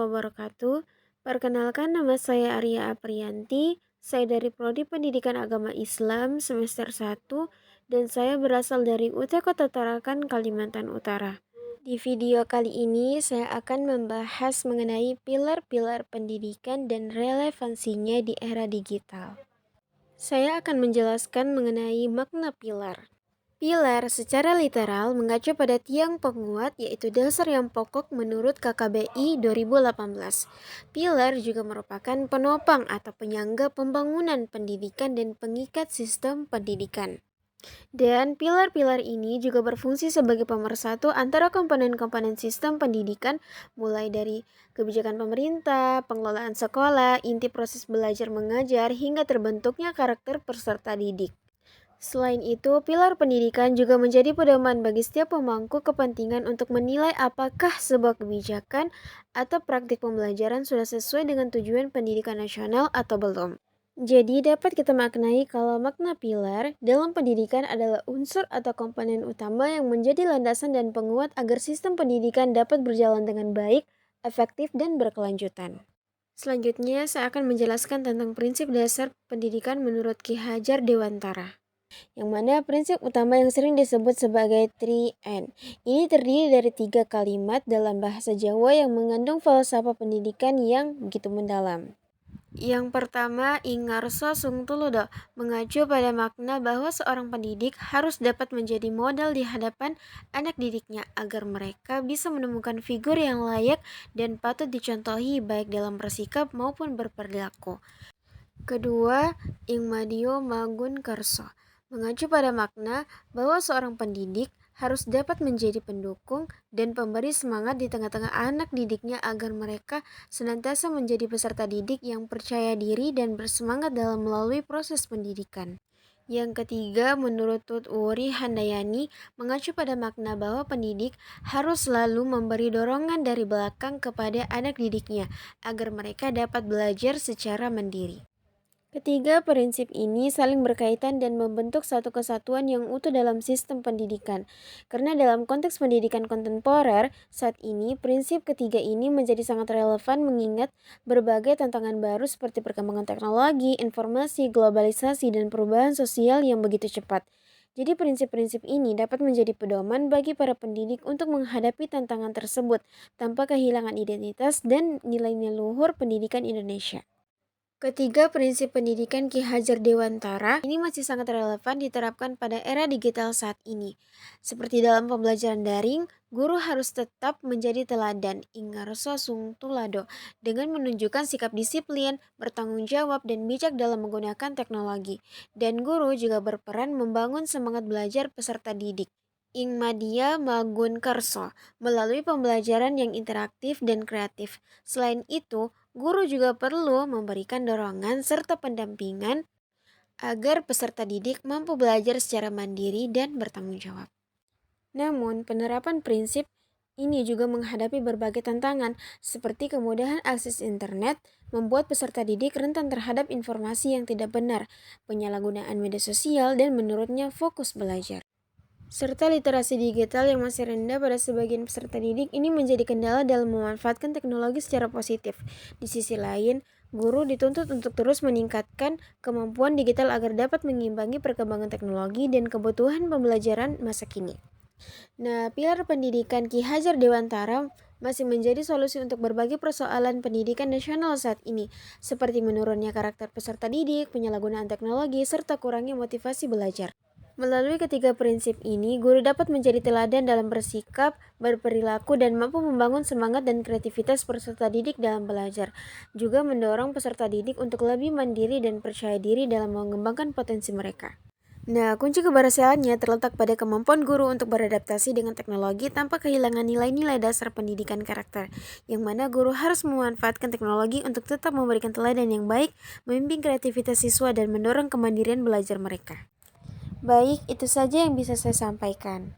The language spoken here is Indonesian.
wabarakatuh. Perkenalkan, nama saya Arya Apriyanti. Saya dari Prodi Pendidikan Agama Islam semester 1 dan saya berasal dari UT Kota Tarakan, Kalimantan Utara. Di video kali ini saya akan membahas mengenai pilar-pilar pendidikan dan relevansinya di era digital. Saya akan menjelaskan mengenai makna pilar. Pilar secara literal mengacu pada tiang penguat, yaitu dasar yang pokok menurut KKBI 2018. Pilar juga merupakan penopang atau penyangga pembangunan pendidikan dan pengikat sistem pendidikan. Dan pilar-pilar ini juga berfungsi sebagai pemersatu antara komponen-komponen sistem pendidikan, mulai dari kebijakan pemerintah, pengelolaan sekolah, inti proses belajar mengajar, hingga terbentuknya karakter peserta didik. Selain itu, pilar pendidikan juga menjadi pedoman bagi setiap pemangku kepentingan untuk menilai apakah sebuah kebijakan atau praktik pembelajaran sudah sesuai dengan tujuan pendidikan nasional atau belum. Jadi dapat kita maknai kalau makna pilar dalam pendidikan adalah unsur atau komponen utama yang menjadi landasan dan penguat agar sistem pendidikan dapat berjalan dengan baik, efektif, dan berkelanjutan. Selanjutnya, saya akan menjelaskan tentang prinsip dasar pendidikan menurut Ki Hajar Dewantara, yang mana prinsip utama yang sering disebut sebagai 3N. Ini terdiri dari 3 kalimat dalam bahasa Jawa yang mengandung falsafah pendidikan yang begitu mendalam. Yang pertama, ingarso sungtuludo, mengacu pada makna bahwa seorang pendidik harus dapat menjadi model di hadapan anak didiknya agar mereka bisa menemukan figur yang layak dan patut dicontohi baik dalam bersikap maupun berperilaku. Kedua, ingmadio magun karso, mengacu pada makna bahwa seorang pendidik harus dapat menjadi pendukung dan pemberi semangat di tengah-tengah anak didiknya agar mereka senantiasa menjadi peserta didik yang percaya diri dan bersemangat dalam melalui proses pendidikan. Yang ketiga, menurut Tut Wuri Handayani, mengacu pada makna bahwa pendidik harus selalu memberi dorongan dari belakang kepada anak didiknya agar mereka dapat belajar secara mandiri. Ketiga prinsip ini saling berkaitan dan membentuk satu kesatuan yang utuh dalam sistem pendidikan. Karena dalam konteks pendidikan kontemporer, saat ini prinsip ketiga ini menjadi sangat relevan mengingat berbagai tantangan baru seperti perkembangan teknologi, informasi, globalisasi, dan perubahan sosial yang begitu cepat. Jadi prinsip-prinsip ini dapat menjadi pedoman bagi para pendidik untuk menghadapi tantangan tersebut tanpa kehilangan identitas dan nilai-nilai luhur pendidikan Indonesia. Ketiga prinsip pendidikan Ki Hajar Dewantara ini masih sangat relevan diterapkan pada era digital saat ini. Seperti dalam pembelajaran daring, guru harus tetap menjadi teladan ingarso sungtulado dengan menunjukkan sikap disiplin, bertanggung jawab, dan bijak dalam menggunakan teknologi. Dan guru juga berperan membangun semangat belajar peserta didik. Ingmadia Magun Karso melalui pembelajaran yang interaktif dan kreatif. Selain itu, guru juga perlu memberikan dorongan serta pendampingan agar peserta didik mampu belajar secara mandiri dan bertanggung jawab. Namun, penerapan prinsip ini juga menghadapi berbagai tantangan, seperti kemudahan akses internet, membuat peserta didik rentan terhadap informasi yang tidak benar, penyalahgunaan media sosial, dan menurutnya fokus belajar. Serta literasi digital yang masih rendah pada sebagian peserta didik ini menjadi kendala dalam memanfaatkan teknologi secara positif. Di sisi lain, guru dituntut untuk terus meningkatkan kemampuan digital agar dapat mengimbangi perkembangan teknologi dan kebutuhan pembelajaran masa kini. Nah, pilar pendidikan Ki Hajar Dewantara masih menjadi solusi untuk berbagai persoalan pendidikan nasional saat ini, seperti menurunnya karakter peserta didik, penyalahgunaan teknologi, serta kurangnya motivasi belajar. Melalui ketiga prinsip ini, guru dapat menjadi teladan dalam bersikap, berperilaku, dan mampu membangun semangat dan kreativitas peserta didik dalam belajar. Juga mendorong peserta didik untuk lebih mandiri dan percaya diri dalam mengembangkan potensi mereka. Nah, kunci keberhasilannya terletak pada kemampuan guru untuk beradaptasi dengan teknologi tanpa kehilangan nilai-nilai dasar pendidikan karakter, yang mana guru harus memanfaatkan teknologi untuk tetap memberikan teladan yang baik, membimbing kreativitas siswa, dan mendorong kemandirian belajar mereka. Baik, itu saja yang bisa saya sampaikan.